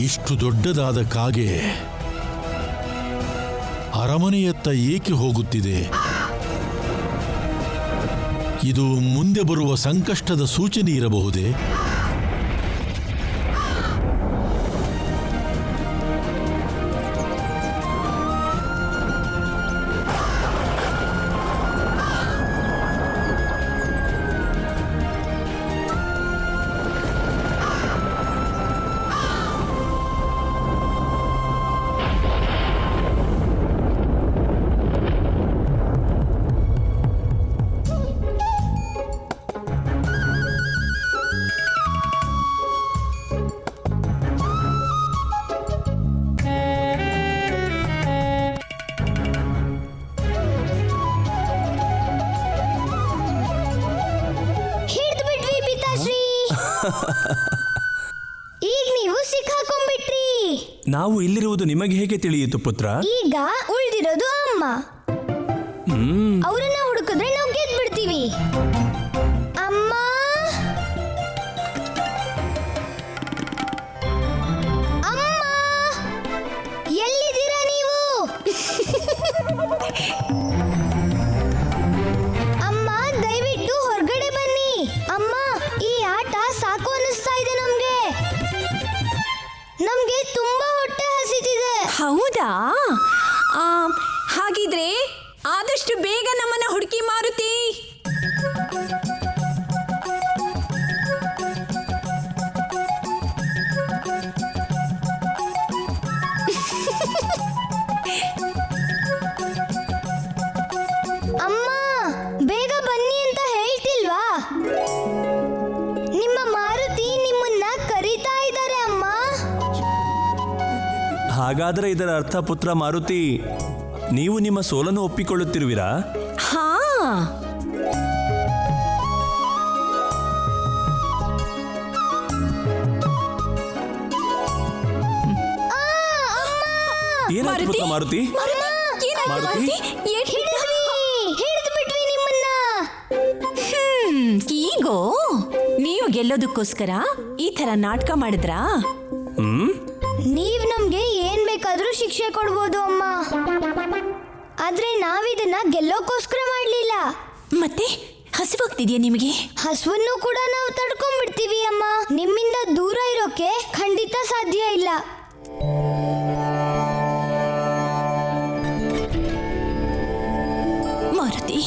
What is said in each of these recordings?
ಇಷ್ಟು ದೊಡ್ಡದಾದ ಕಾಗೆ ಅರಮನೆಯತ್ತ ಏಕೆ ಹೋಗುತ್ತಿದೆ? ಇದು ಮುಂದೆ ಬರುವ ಸಂಕಷ್ಟದ ಸೂಚನೆ ಇರಬಹುದೇ? ಈಗ ನೀವು ಸಿಕ್ಕಾಕೊಂಡ್ಬಿಟ್ರಿ. ನಾವು ಇಲ್ಲಿರುವುದು ನಿಮಗೆ ಹೇಗೆ ತಿಳಿಯಿತು ಪುತ್ರ? ಈಗ ಉಳಿದಿರೋದು ಅಮ್ಮ. ಅವರನ್ನ ಹುಡುಕಿದ್ರೆ ನಾವು ಗೆದ್ಬಿಡ್ತೀವಿ. ಅಮ್ಮ, ಅಮ್ಮ, ಎಲ್ಲಿದ್ದೀರಾ ನೀವು? ಅಮ್ಮ, ದಯವಿಟ್ಟು ಹೊರಗಡೆ ಬನ್ನಿ. ಅಮ್ಮ, ಈ ಆಟ ಸಾಕು ಅನಿಸ್ತಾ ಇದೆ ನಮ್ಗೆ ತುಂಬಾ ಹೊಟ್ಟೆ ಹಸಿತಿದೆ. ಹೌದಾ? ಹಾಗಿದ್ರೆ ಆದಷ್ಟು ಬೇಗ ನಮ್ಮನ್ನ ಹುಡುಕಿ ಮಾರುತಿ. ಅಮ್ಮ, ಬೇಗ ಬನ್ನಿ ಅಂತ ಹೇಳ್ತಿಲ್ವಾ? ನಿಮ್ಮ ಮಾರುತಿ ನಿಮ್ಮನ್ನ ಕರೀತಾ ಇದ್ದಾರೆ ಅಮ್ಮ. ಹಾಗಾದರೆ ಇದರ ಅರ್ಥ ಪುತ್ರ ಮಾರುತಿ, ನೀವು ನಿಮ್ಮ ಸೋಲನ್ನು ಒಪ್ಪಿಕೊಳ್ಳುತ್ತಿರುವಿರಾ? ಹಾ, ಏನಾಯ್ತು ಪುತ್ರ ಮಾರುತಿ? ಮಾರುತಿ, ಹಿಡಿದು ಬಿಟ್ವಿ ನಿಮ್ಮನ್ನ. ಈಗೋ ನೀವು ಗೆಲ್ಲೋದಕ್ಕೋಸ್ಕರ ಈ ತರ ನಾಟಕ ಮಾಡಿದ್ರಾ? ನೀವ್ ನಮ್ಗೆ ಏನ್ ಬೇಕಾದ್ರೂ ಶಿಕ್ಷೆ ಕೊಡ್ಬೋದು ಅಮ್ಮ, ಆದ್ರೆ ನಾವಿದನ್ನ ಗೆಲ್ಲೋಕೋಸ್ಕರ ಮಾಡ್ಲಿಲ್ಲ. ಮತ್ತೆ ಹಸಿವಾಗ್ತಿದ್ಯಾ ನಿಮಗೆ? ಹಸುವನ್ನು ಕೂಡ ನಾವು ತಡ್ಕೊಂಡ್ಬಿಡ್ತೀವಿ ಅಮ್ಮ. ನಿಮ್ಮಿಂದ ದೂರ ಇರೋಕೆ ಖಂಡಿತ ಸಾಧ್ಯ ಇಲ್ಲ. ಮಾರುತಿ,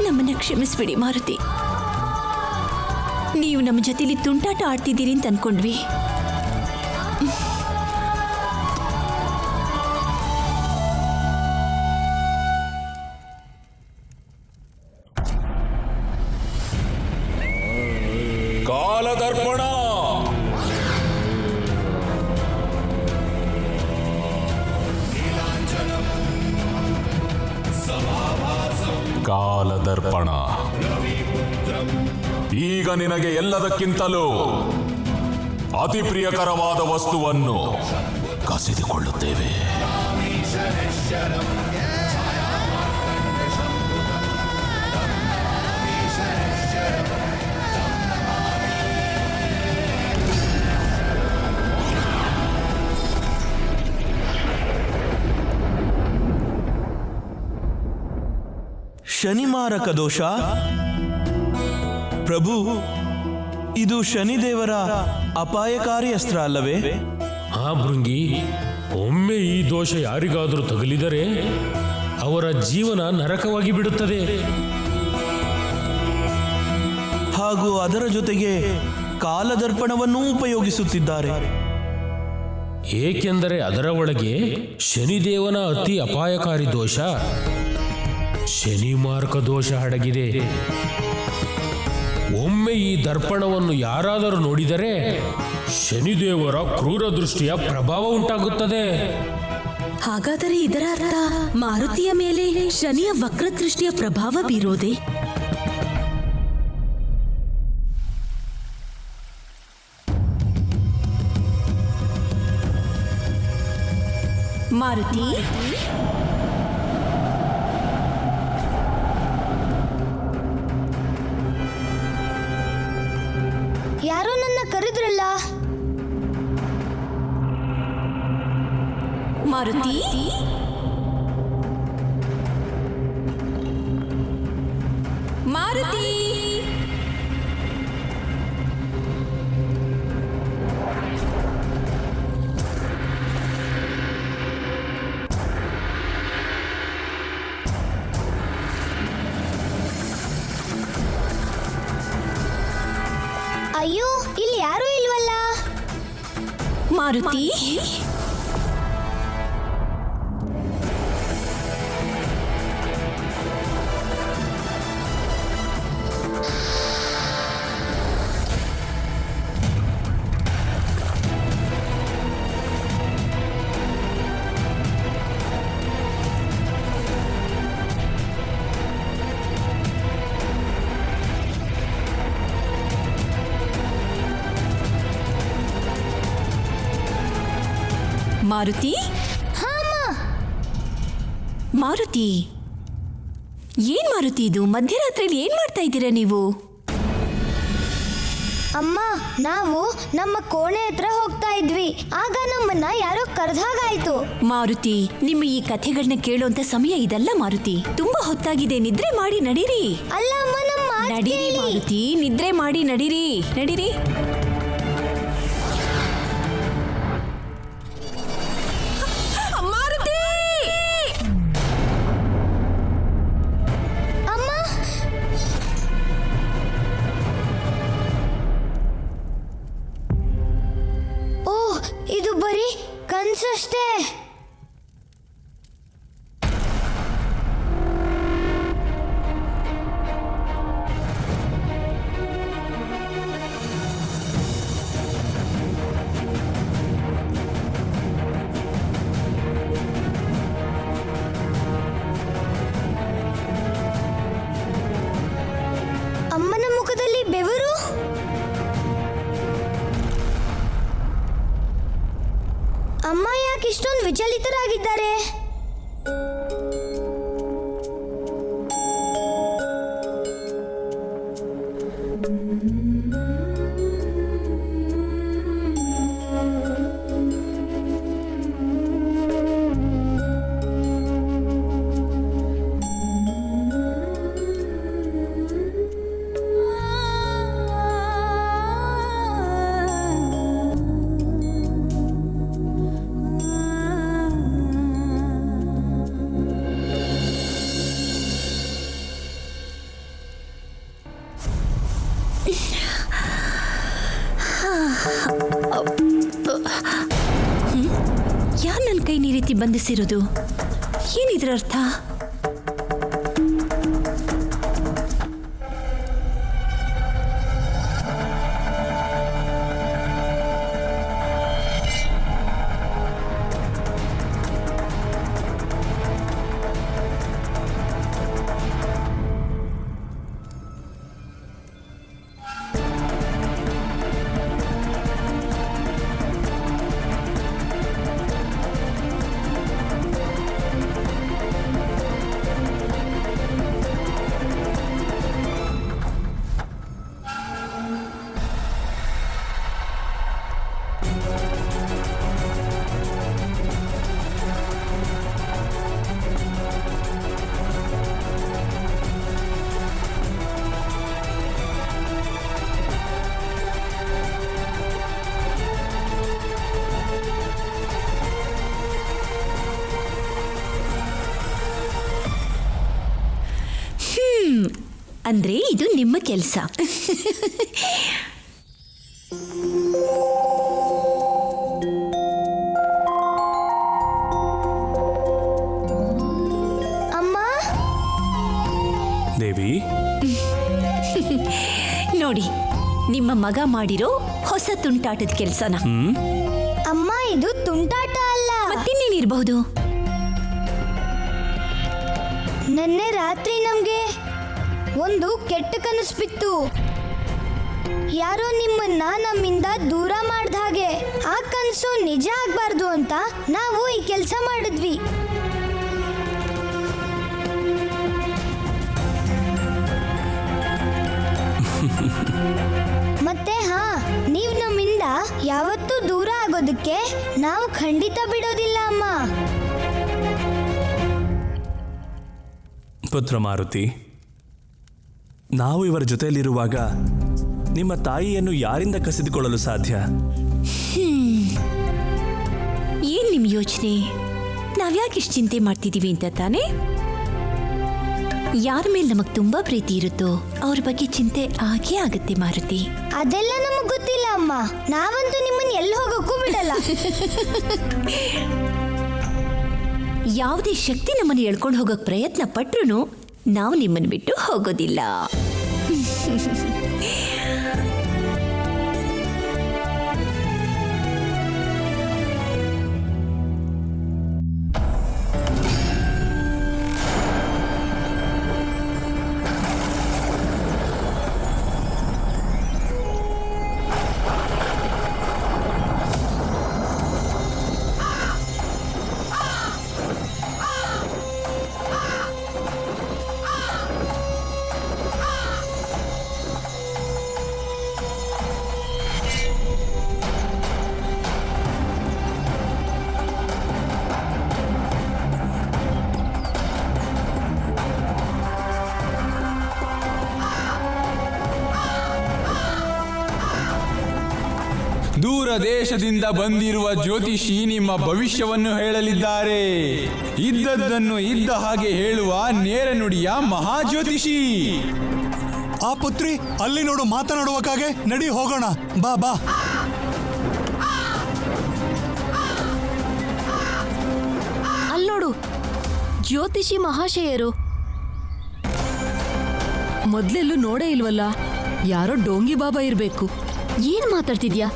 ನಮ್ಮನ್ನ ಕ್ಷಮಿಸ್ಬಿಡಿ ಮಾರುತಿ. ನೀವು ನಮ್ಮ ಜೊತೆಲಿ ತುಂಟಾಟ ಆಡ್ತಿದ್ದೀರಿ ಅಂತ ಅನ್ಕೊಂಡ್ವಿ. ಕಾಲದರ್ಪಣ. ಕಾಲದರ್ಪಣ. ಈಗ ನಿನಗೆ ಎಲ್ಲದಕ್ಕಿಂತಲೂ ಅತಿ ಪ್ರಿಯಕರವಾದ ವಸ್ತುವನ್ನು ಕಸಿದುಕೊಳ್ಳುತ್ತೇವೆ. ಶನಿಮಾರಕ ದೋಷ. ಪ್ರಭು, ಇದು ಶನಿದೇವರ ಅಪಾಯಕಾರಿ ಅಸ್ತ್ರ ಅಲ್ಲವೇ? ಭೃಂಗಿ, ಒಮ್ಮೆ ಈ ದೋಷ ಯಾರಿಗಾದರೂ ತಗುಲಿದರೆ ಅವರ ಜೀವನ ನರಕವಾಗಿ ಬಿಡುತ್ತದೆ. ಹಾಗೂ ಅದರ ಜೊತೆಗೆ ಕಾಲದರ್ಪಣವನ್ನೂ ಉಪಯೋಗಿಸುತ್ತಿದ್ದಾರೆ. ಏಕೆಂದರೆ ಅದರ ಒಳಗೆ ಶನಿದೇವನ ಅತಿ ಅಪಾಯಕಾರಿ ದೋಷ ಶನಿಮಾರ್ಕ ದೋಷ ಅಡಗಿದೆ. ಒಮ್ಮೆ ಈ ದರ್ಪಣವನ್ನು ಯಾರಾದರೂ ನೋಡಿದರೆ ಶನಿದೇವರ ಕ್ರೂರ ದೃಷ್ಟಿಯ ಪ್ರಭಾವ ಉಂಟಾಗುತ್ತದೆ. ಹಾಗಾದರೆ ಇದರ ಅರ್ಥ ಮಾರುತಿಯ ಮೇಲೆ ಶನಿಯ ವಕ್ರದೃಷ್ಟಿಯ ಪ್ರಭಾವ ಬೀರೋದೆ? ಮಾರುತಿ, ಯಾರೋ ನನ್ನ ಮಾಡಿದ್ರಲ್ಲ. ಮಾರುತಿ, ಮಾರುತಿ, ಅಯ್ಯೋ, ಇಲ್ಲಿ ಯಾರೂ ಇಲ್ವಲ್ಲ. ಮಾರುತಿ, ಮಾರುತಿ, ಮಾರುತಿ, ಏನ್ ಮಾರುತಿ ಇದು? ಮಧ್ಯರಾತ್ರಿಯಲ್ಲಿ ಏನ್ ಮಾಡ್ತಾ ಇದ್ದೀರಾ ನೀವು? ಅಮ್ಮ, ನಾವು ನಮ್ಮ ಕೋಣೆ ಹತ್ರ ಹೋಗ್ತಾ ಇದ್ವಿ. ಆಗ ನಮ್ಮನ್ನ ಯಾರೋ ಕರೆದಾಗಾಯ್ತು. ಮಾರುತಿ, ನಿಮ್ಮ ಈ ಕಥೆಗಳನ್ನ ಕೇಳುವಂತ ಸಮಯ ಇದಲ್ಲ ಮಾರುತಿ. ತುಂಬಾ ಹೊತ್ತಾಗಿದೆ, ನಿದ್ರೆ ಮಾಡಿ ನಡೀರಿ. ಅಲ್ಲ ಅಮ್ಮ, ನಮ್ಮ ಮಾತ್ ನಡೀರಿ ಕೇಳಿ. ಮಾರುತಿ, ನಿದ್ರೆ ಮಾಡಿ ನಡೀರಿ, ನಡೀರಿ. ಮಾರುತಿ, ಅಮ್ಮ, ಓ, ಇದು ಬರೀ ಕನ್ಸಷ್ಟೇ. ಅಮ್ಮನ ಮುಖದಲ್ಲಿ ಬೆವರು. ಅಮ್ಮ ಯಾಕೆ ಇಷ್ಟೊಂದು ವಿಚಲಿತರಾಗಿದ್ದಾರೆ? ಯಾರು ನನ್ನ ಕೈ ಈ ರೀತಿ ಬಂಧಿಸಿರೋದು? ಏನಿದ್ರ ಅರ್ಥ? ಅಂದ್ರೆ ಇದು ನಿಮ್ಮ ಕೆಲಸ. ಅಮ್ಮ, ದೇವಿ, ನೋಡಿ, ನಿಮ್ಮ ಮಗ ಮಾಡಿರೋ ಹೊಸ ತುಂಟಾಟದ ಕೆಲಸನ. ಅಮ್ಮ, ಇದು ತುಂಟಾಟ ಅಲ್ಲ. ಮತ್ತಿನ್ನೇನಿರಬಹುದು? ನಿನ್ನೆ ರಾತ್ರಿ ನಮ್ಗೆ ಒಂದು ಕೆಟ್ಟ ಕನಸು ಬಿತ್ತು. ಯಾರೋ ನಿಮ್ಮನ್ನ ನಮ್ಮಿಂದ ದೂರ ಮಾಡ್ದ ಹಾಗೆ. ಆ ಕನಸು ನಿಜ ಆಗ್ಬಾರ್ದು ಅಂತ ನಾವು ಈ ಕೆಲಸ ಮಾಡಿದ್ವಿ. ಮತ್ತೆ ನೀವು ನಮ್ಮಿಂದ ಯಾವತ್ತೂ ದೂರ ಆಗೋದಕ್ಕೆ ನಾವು ಖಂಡಿತ ಬಿಡೋದಿಲ್ಲ ಅಮ್ಮ. ಪುತ್ರ ಮಾರುತಿ, ನಾವು ಇವರ ಜೊತೆಯಲ್ಲಿರುವಾಗ ನಿಮ್ಮ ತಾಯಿಯನ್ನು ಯಾರಿಂದ ಕಸಿದುಕೊಳ್ಳಲು ಸಾಧ್ಯ? ಏನ್ ನಿಮ್ ಯೋಚನೆ? ನಾವ್ಯಾಕಿಷ್ಟು ಚಿಂತೆ ಮಾಡ್ತಿದೀವಿ ಅಂತ ತಾನೇ? ಯಾರ ಮೇಲೆ ನಮಗ್ ತುಂಬಾ ಪ್ರೀತಿ ಇರುತ್ತೋ ಅವ್ರ ಬಗ್ಗೆ ಚಿಂತೆ ಆಗೇ ಆಗುತ್ತೆ ಮಾರುತಿ. ಅದೆಲ್ಲ ನಮಗ್ ಗೊತ್ತಿಲ್ಲ ಅಮ್ಮ. ನಾವಂತೂ ನಿಮ್ಮನ್ನ ಎಲ್ಲಿ ಹೋಗೋಕ್ಕೂ ಬಿಡಲ್ಲ. ಯಾವುದೇ ಶಕ್ತಿ ನಮ್ಮನ್ನು ಎಳ್ಕೊಂಡು ಹೋಗೋಕ್ ಪ್ರಯತ್ನ ಪಟ್ರು ನಾವು ನಿಮ್ಮನ್ನು ಬಿಟ್ಟು ಹೋಗೋದಿಲ್ಲ. ದೂರ ದೇಶದಿಂದ ಬಂದಿರುವ ಜ್ಯೋತಿಷಿ ನಿಮ್ಮ ಭವಿಷ್ಯವನ್ನು ಹೇಳಲಿದ್ದಾರೆ. ಇದ್ದದ್ದನ್ನು ಇದ್ದ ಹಾಗೆ ಹೇಳುವ ನೇರ ನುಡಿಯ ಮಹಾಜ್ಯೋತಿಷಿ. ಆ ಪುತ್ರಿ ಅಲ್ಲಿ ನೋಡು, ಮಾತನಾಡುವಕ್ಕಾಗೆ. ನಡಿ ಹೋಗೋಣ, ಬಾ ಬಾ. ಅಲ್ಲೋಡು, ಜ್ಯೋತಿಷಿ ಮಹಾಶಯರು. ಮೊದ್ಲೆಲ್ಲೂ ನೋಡೇ ಇಲ್ವಲ್ಲ, ಯಾರೋ ಡೋಂಗಿ ಬಾಬಾ ಇರ್ಬೇಕು. ಏನ್ ಮಾತಾಡ್ತಿದ್ಯಾ?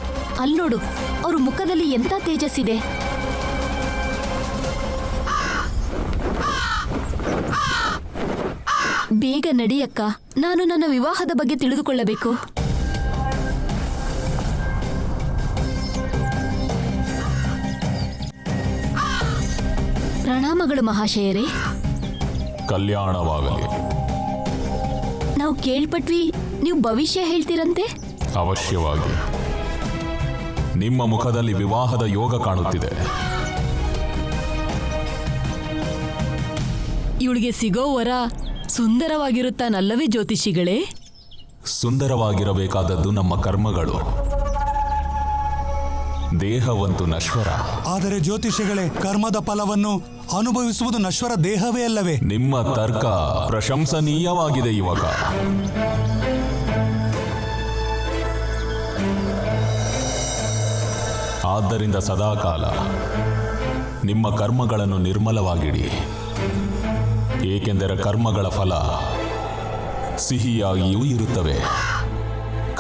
ಅಲ್ಲೋಡು, ಅವ್ರ ಮುಖದಲ್ಲಿ ಎಂತ ತೇಜಸ್ಸಿದೆ. ಬೇಗ ನಡಿಯಕ್ಕ, ನಾನು ನನ್ನ ವಿವಾಹದ ಬಗ್ಗೆ ತಿಳಿದುಕೊಳ್ಳಬೇಕು. ಪ್ರಣಾಮಗಳು ಮಹಾಶಯರೇ. ಕಲ್ಯಾಣವಾಗಲಿ. ನಾವು ಕೇಳ್ಪಟ್ವಿ, ನೀವು ಭವಿಷ್ಯ ಹೇಳ್ತೀರಂತೆ. ಅವಶ್ಯವಾಗಿ. ನಿಮ್ಮ ಮುಖದಲ್ಲಿ ವಿವಾಹದ ಯೋಗ ಕಾಣುತ್ತಿದೆ. ಇವಳಿಗೆ ಸಿಗೋ ವರ ಸುಂದರವಾಗಿರುತ್ತಾನಲ್ಲವೇ ಜ್ಯೋತಿಷಿಗಳೇ? ಸುಂದರವಾಗಿರಬೇಕಾದದ್ದು ನಮ್ಮ ಕರ್ಮಗಳು. ದೇಹವಂತೂ ನಶ್ವರ. ಆದರೆ ಜ್ಯೋತಿಷಿಗಳೇ, ಕರ್ಮದ ಫಲವನ್ನು ಅನುಭವಿಸುವುದು ನಶ್ವರ ದೇಹವೇ ಅಲ್ಲವೇ? ನಿಮ್ಮ ತರ್ಕ ಪ್ರಶಂಸನೀಯವಾಗಿದೆ ಯುವಕ. ಆದ್ದರಿಂದ ಸದಾಕಾಲ ನಿಮ್ಮ ಕರ್ಮಗಳನ್ನು ನಿರ್ಮಲವಾಗಿಡಿ. ಏಕೆಂದರೆ ಕರ್ಮಗಳ ಫಲ ಸಿಹಿಯಾಗಿಯೂ ಇರುತ್ತವೆ,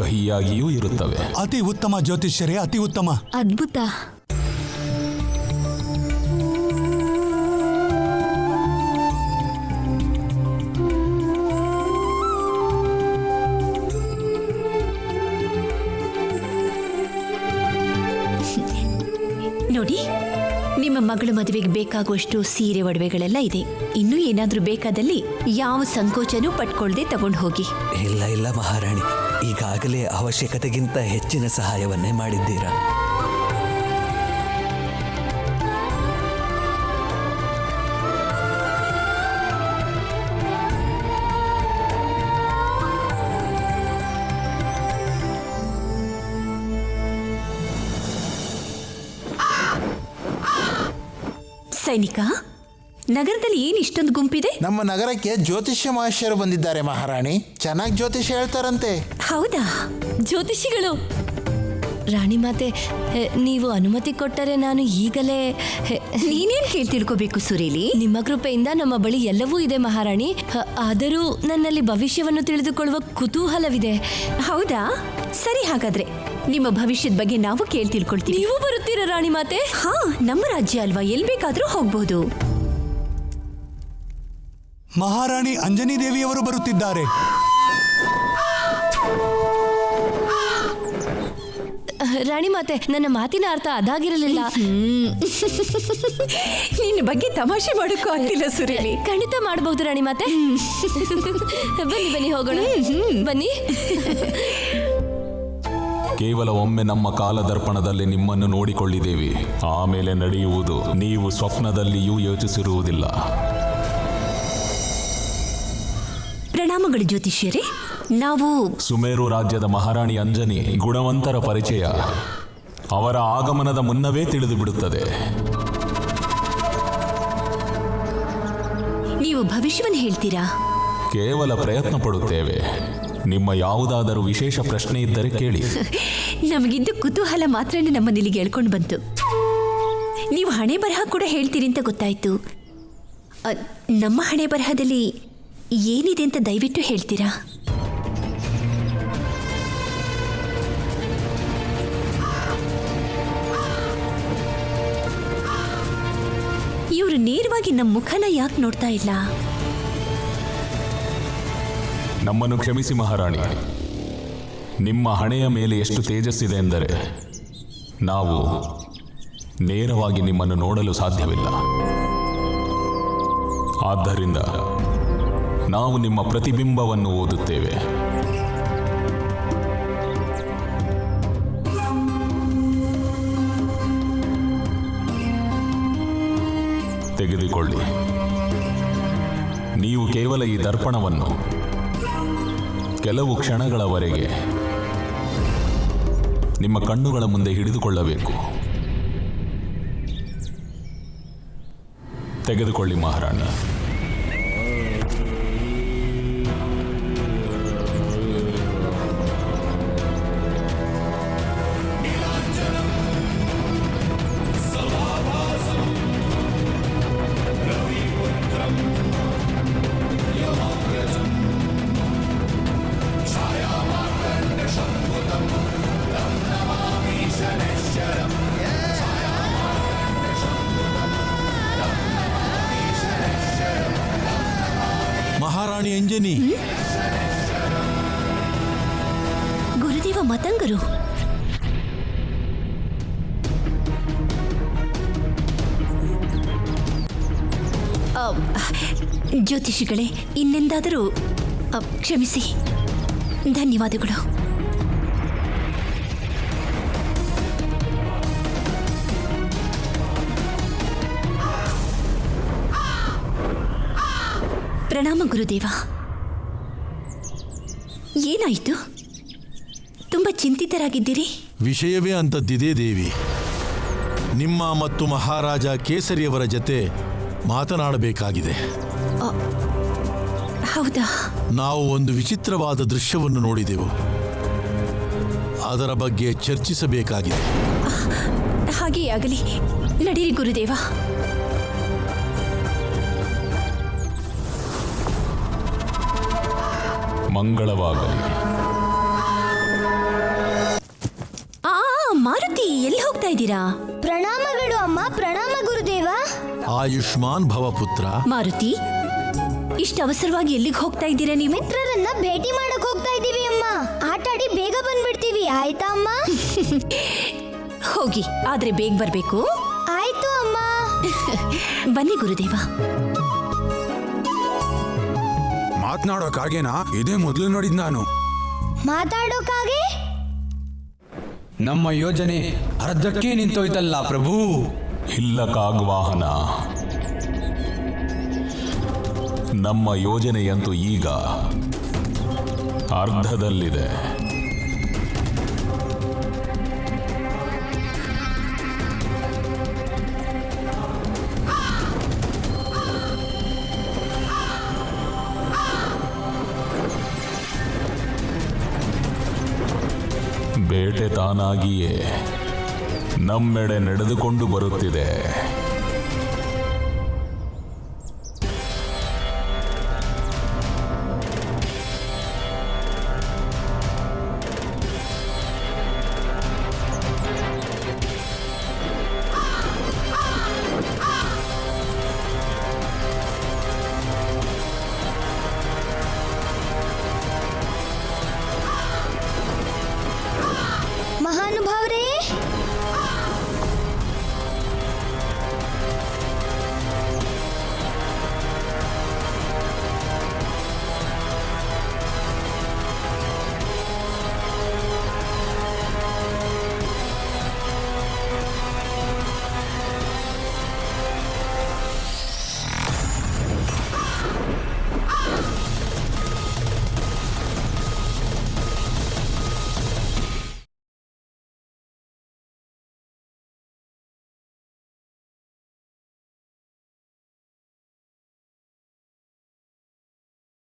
ಕಹಿಯಾಗಿಯೂ ಇರುತ್ತವೆ. ಅತಿ ಉತ್ತಮ ಜ್ಯೋತಿಷ್ಯರೇ, ಅತಿ ಉತ್ತಮ. ಅದ್ಭುತ. ನೋಡಿ, ನಿಮ್ಮ ಮಗಳ ಮದುವೆಗೆ ಬೇಕಾಗುವಷ್ಟು ಸೀರೆ ಒಡವೆಗಳೆಲ್ಲ ಇದೆ. ಇನ್ನೂ ಏನಾದ್ರೂ ಬೇಕಾದಲ್ಲಿ ಯಾವ ಸಂಕೋಚನೂ ಪಟ್ಕೊಳ್ದೆ ತಗೊಂಡು ಹೋಗಿ. ಇಲ್ಲ ಇಲ್ಲ ಮಹಾರಾಣಿ, ಈಗಾಗಲೇ ಅವಶ್ಯಕತೆಗಿಂತ ಹೆಚ್ಚಿನ ಸಹಾಯವನ್ನೇ ಮಾಡಿದ್ದೀರಾ. ಸೈನಿಕ, ನಗರದಲ್ಲಿ ಏನ್ ಇಷ್ಟೊಂದು ಗುಂಪಿದೆ? ನಮ್ಮ ನಗರಕ್ಕೆ ಜ್ಯೋತಿಷ್ಯ ಮಹೇಶ್ವರು ಬಂದಿದ್ದಾರೆ ಮಹಾರಾಣಿ. ಚೆನ್ನಾಗಿ ಜ್ಯೋತಿಷ್ಯ ಹೇಳ್ತಾರಂತೆ. ಹೌದಾ? ಜ್ಯೋತಿಷಿಗಳು. ರಾಣಿ ಮಾತೆ, ನೀವು ಅನುಮತಿ ಕೊಟ್ಟರೆ ನಾನು ಈಗಲೇ. ನೀನೇನ್ ಕೇಳಿ ತಿಳ್ಕೋಬೇಕು ಸುರೇಲಿ? ನಿಮ್ಮ ಕೃಪೆಯಿಂದ ನಮ್ಮ ಬಳಿ ಎಲ್ಲವೂ ಇದೆ ಮಹಾರಾಣಿ. ಆದರೂ ನನ್ನಲ್ಲಿ ಭವಿಷ್ಯವನ್ನು ತಿಳಿದುಕೊಳ್ಳುವ ಕುತೂಹಲವಿದೆ. ಹೌದಾ? ಸರಿ, ಹಾಗಾದ್ರೆ ನಿಮ್ಮ ಭವಿಷ್ಯದ ಬಗ್ಗೆ ನಾವು ಕೇಳಿ ತಿಳ್ಕೊಳ್ತೀವಿ. ನೀವು ಬರುತ್ತೀರಾ ರಾಣಿ ಮಾತೆ? ಹಾ, ನಮ್ಮ ರಾಜ್ಯ ಅಲ್ವಾ, ಎಲ್ಲಿ ಬೇಕಾದ್ರೂ ಹೋಗ್ಬೋದು. ಮಹಾರಾಣಿ ಅಂಜನಿ ದೇವಿಯವರು ಬರುತ್ತಿದ್ದಾರೆ. ರಾಣಿ ಮಾತೆ, ನನ್ನ ಮಾತಿನ ಅರ್ಥ ಅದಾಗಿರಲಿಲ್ಲ. ನಿನ್ನ ಬಗ್ಗೆ ತಮಾಷೆ ಮಾಡೋಕ್ಕೂ ಆಗ್ತಿಲ್ಲ ಸುರೇಲಿ. ಖಂಡಿತ ಮಾಡಬಹುದು ರಾಣಿ ಮಾತೆ. ಬನ್ನಿ ಬನ್ನಿ ಹೋಗೋಣ. ಬನ್ನಿ. ಕೇವಲ ಒಮ್ಮೆ ನಮ್ಮ ಕಾಲದರ್ಪಣದಲ್ಲಿ ನಿಮ್ಮನ್ನು ನೋಡಿಕೊಳ್ಳಿದ್ದೇವೆ. ಆಮೇಲೆ ನಡೆಯುವುದು ನೀವು ಸ್ವಪ್ನದಲ್ಲಿಯೂ ಯೋಚಿಸಿರುವುದಿಲ್ಲ. ಪ್ರಣಾಮಗಳು ಜ್ಯೋತಿಷ್ಯರೇ. ನಾವು ಸುಮೇರು ರಾಜ್ಯದ ಮಹಾರಾಣಿ ಅಂಜನಿ ಗುಣವಂತರ ಪರಿಚಯ ಅವರ ಆಗಮನದ ಮುನ್ನವೇ ತಿಳಿದು ಬಿಡುತ್ತದೆ. ನೀವು ಭವಿಷ್ಯವನ್ನು ಹೇಳ್ತೀರಾ? ಕೇವಲ ಪ್ರಯತ್ನ ಪಡುತ್ತೇವೆ. ನಿಮ್ಮ ಯಾವುದಾದರೂ ವಿಶೇಷ ಪ್ರಶ್ನೆ ಇದ್ದರೆ ಕೇಳಿ. ನಮಗಿದ್ದು ಕುತೂಹಲ ಮಾತ್ರನೇ ನಮ್ಮನಿಲ್ಲಿಗೆ ಹೇಳ್ಕೊಂಡು ಬಂತು. ನೀವು ಹಣೆ ಬರಹ ಕೂಡ ಹೇಳ್ತೀರಿ ಅಂತ ಗೊತ್ತಾಯ್ತು. ನಮ್ಮ ಹಣೆ ಬರಹದಲ್ಲಿ ಏನಿದೆ ಅಂತ ದಯವಿಟ್ಟು ಹೇಳ್ತೀರಾ? ಇವರು ನೇರವಾಗಿ ನಮ್ಮ ಮುಖನ ಯಾಕೆ ನೋಡ್ತಾ ಇಲ್ಲ? ನಮ್ಮನ್ನು ಕ್ಷಮಿಸಿ ಮಹಾರಾಣಿ. ನಿಮ್ಮ ಹಣೆಯ ಮೇಲೆ ಎಷ್ಟು ತೇಜಸ್ಸಿದೆ ಎಂದರೆ ನಾವು ನೇರವಾಗಿ ನಿಮ್ಮನ್ನು ನೋಡಲು ಸಾಧ್ಯವಿಲ್ಲ. ಆದ್ದರಿಂದ ನಾವು ನಿಮ್ಮ ಪ್ರತಿಬಿಂಬವನ್ನು ಓದುತ್ತೇವೆ. ತೆಗೆದುಕೊಳ್ಳಿ. ನೀವು ಕೇವಲ ಈ ದರ್ಪಣವನ್ನು ಕೆಲವು ಕ್ಷಣಗಳವರೆಗೆ ನಿಮ್ಮ ಕಣ್ಣುಗಳ ಮುಂದೆ ಹಿಡಿದುಕೊಳ್ಳಬೇಕು. ತೆಗೆದುಕೊಳ್ಳಿ ಮಹಾರಾಣಿ. ಮಹಾರಾಣಿ ಅಂಜನಿ, ಗುರುದೇವ ಮತಂಗರು, ಜ್ಯೋತಿಷಿಗಳೇ, ಇನ್ನೆಂದಾದರೂ ಕ್ಷಮಿಸಿ. ಧನ್ಯವಾದಗಳು. ಪ್ರಣಾಮ ಗುರುದೇವ. ಏನಾಯಿತು? ತುಂಬ ಚಿಂತಿತರಾಗಿದ್ದೀರಿ. ವಿಷಯವೇ ಅಂತದ್ದಿದೆ ದೇವಿ. ನಿಮ್ಮ ಮತ್ತು ಮಹಾರಾಜ ಕೇಸರಿಯವರ ಜತೆ ಮಾತನಾಡಬೇಕಾಗಿದೆ. ಹೌದಾ? ನಾವು ಒಂದು ವಿಚಿತ್ರವಾದ ದೃಶ್ಯವನ್ನು ನೋಡಿದೆವು. ಅದರ ಬಗ್ಗೆ ಚರ್ಚಿಸಬೇಕಾಗಿದೆ. ಹಾಗೆಯೇ ಆಗಲಿ. ನಡೀರಿ ಗುರುದೇವ. ಮಂಗಳವಾಗಲಿ. ಮಾರುತಿ, ಎಲ್ಲಿ ಹೋಗ್ತಾ ಇದ್ದೀರಾ? ಪ್ರಣಾಮಗಳು ಅಮ್ಮ. ಪ್ರಣಾಮ ಗುರುದೇವ. ಆಯುಷ್ಮಾನ್ ಭವ ಪುತ್ರ. ಮಾರುತಿ, ಇಷ್ಟು ಅವಸರವಾಗಿ ಎಲ್ಲಿಗೆ ಹೋಗ್ತಾ ಇದ್ದೀರಾ ನೀವು? ಮಿತ್ರರನ್ನ ಭೇಟಿ ಮಾಡಕ್ ಹೋಗ್ತಾ ಇದ್ದೀವಿ ಅಮ್ಮ. ಆಟಾಡಿ ಬೇಗ ಬಂದ್ಬಿಡ್ತೀವಿ, ಆಯ್ತಾ ಅಮ್ಮ? ಹೋಗಿ, ಆದ್ರೆ ಬೇಗ ಬರ್ಬೇಕು. ಆಯ್ತು ಅಮ್ಮ. ಬನ್ನಿ ಗುರುದೇವ. ಮಾತನಾಡೋಕಾಗೇನಾ? ಇದೇ ಮೊದಲು ನೋಡಿದ್ ನಾನು. ಮಾತಾಡೋಕಾಗೆ? ನಮ್ಮ ಯೋಜನೆ ಅರ್ಧಕ್ಕೆ ನಿಂತೋಯ್ತಲ್ಲ ಪ್ರಭು. ಇಲ್ಲ ಕಾಗ್ವಾಹನ, ನಮ್ಮ ಯೋಜನೆಯಂತೂ ಈಗ ಅರ್ಧದಲ್ಲಿದೆ. ಬೇಟೆ ತಾನಾಗಿಯೇ ನಮ್ಮೆಡೆ ನಡೆದುಕೊಂಡು ಬರುತ್ತಿದೆ.